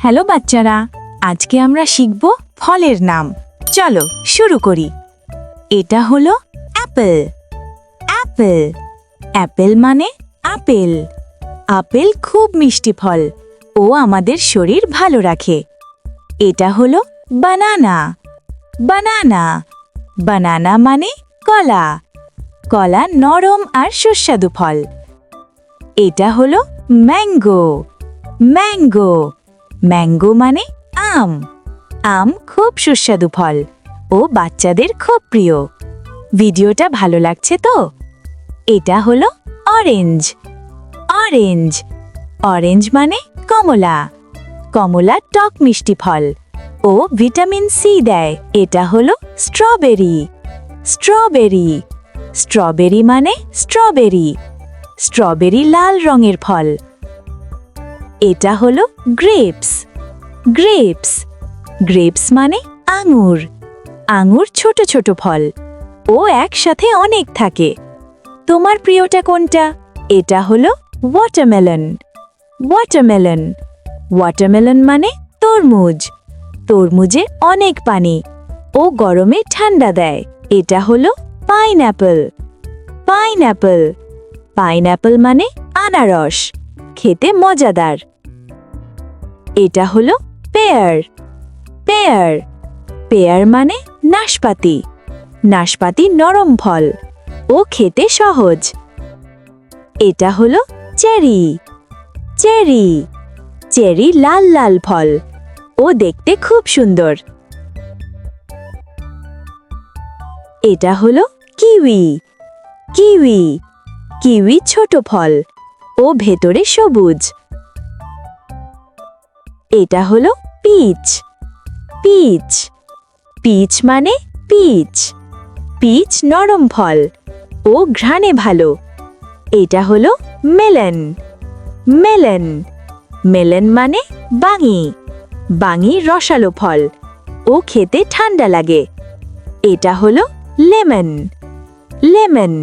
Hello বাচ্চারা, আজকে আমরা শিখব ফলের নাম। চলো শুরু করি। এটা হলো অ্যাপেল। অ্যাপেল অ্যাপেল মানে আপেল। আপেল খুব মিষ্টি ফল, ও আমাদের শরীর ভালো রাখে। এটা হলো বানানা। বানানা বানানা মানে কলা। কলা নরম আর সুস্বাদু ফল। এটা হলো ম্যাঙ্গো। ম্যাঙ্গো ম্যাঙ্গো মানে আম। আম খুব সুস্বাদু ফল, ও বাচ্চাদের খুব প্রিয়। ভিডিওটা ভালো লাগছে তো? এটা হলো অরেঞ্জ। অরেঞ্জ অরেঞ্জ মানে কমলা। কমলা টক মিষ্টি ফল, ও ভিটামিন সি দেয়। এটা হলো স্ট্রবেরি। স্ট্রবেরি স্ট্রবেরি মানে স্ট্রবেরি। স্ট্রবেরি লাল রঙের ফল। এটা হলো গ্রেপস। গ্রেপস গ্রেপস মানে আঙুর। আঙুর ছোট ছোট ফল, ও একসাথে অনেক থাকে। তোমার প্রিয়টা কোনটা? এটা হলো ওয়াটারমেলন। ওয়াটারমেলন ওয়াটারমেলন মানে তরমুজ। তরমুজে অনেক পানি, ও গরমে ঠান্ডা দেয়। এটা হলো পাইনঅ্যাপল। পাইনঅ্যাপল পাইনঅ্যাপল মানে আনারস, খেতে মজাদার। এটা হলো পেয়ার। পেয়ার পেয়ার মানে নাশপাতি। নাশপাতি নরম ফল, ও খেতে সহজ। এটা হলো চেরি। চেরি চেরি লাল লাল ফল, ও দেখতে খুব সুন্দর। এটা হলো কিউই। কিউই কিউই ছোট ফল, ও ভেতরে সবুজ। এটা হলো পিচ। পিচ পিচ মানে পিচ। পিচ নরম ফল, ও ঘ্রাণে ভালো। এটা হলো মেলন। মেলন মেলন মানে বাঙি। বাঙি রসালো ফল, ও খেতে ঠান্ডা লাগে। এটা হলো লেমন। লেমন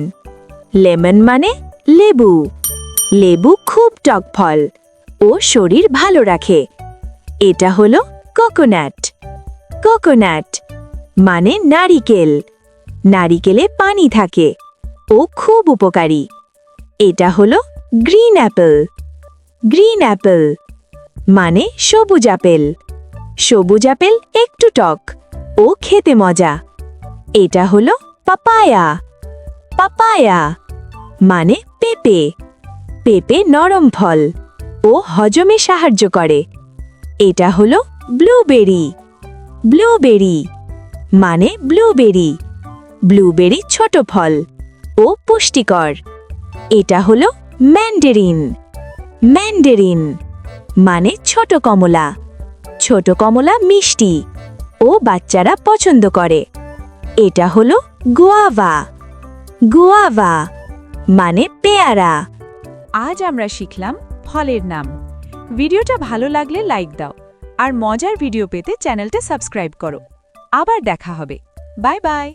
লেমন মানে লেবু। লেবু খুব টক ফল, ও শরীর ভালো রাখে। এটা হলো কোকোনাট। কোকোনাট মানে নারিকেল। নারিকেলে পানি থাকে, ও খুব উপকারী। এটা হলো গ্রিন অ্যাপেল। গ্রিন অ্যাপেল মানে সবুজ আপেল। সবুজ আপেল একটু টক, ও খেতে মজা। এটা হলো পাপায়া। পাপায়া মানে পেঁপে। পেঁপে নরম ফল, ও হজমে সাহায্য করে। এটা হলো ব্লুবেরি। ব্লুবেরি মানে ব্লুবেরি। ব্লুবেরি ছোট ফল, ও পুষ্টিকর। এটা হলো ম্যান্ডারিন। ম্যান্ডারিন মানে ছোট কমলা। ছোট কমলা মিষ্টি, ও বাচ্চারা পছন্দ করে। এটা হলো গুয়াভা। গুয়াভা মানে পেয়ারা। আজ আমরা শিখলাম ফলের নাম। ভিডিওটা ভালো লাগলে লাইক দাও, আর মজার ভিডিও পেতে চ্যানেলটা সাবস্ক্রাইব করো। আবার দেখা হবে। Bye bye.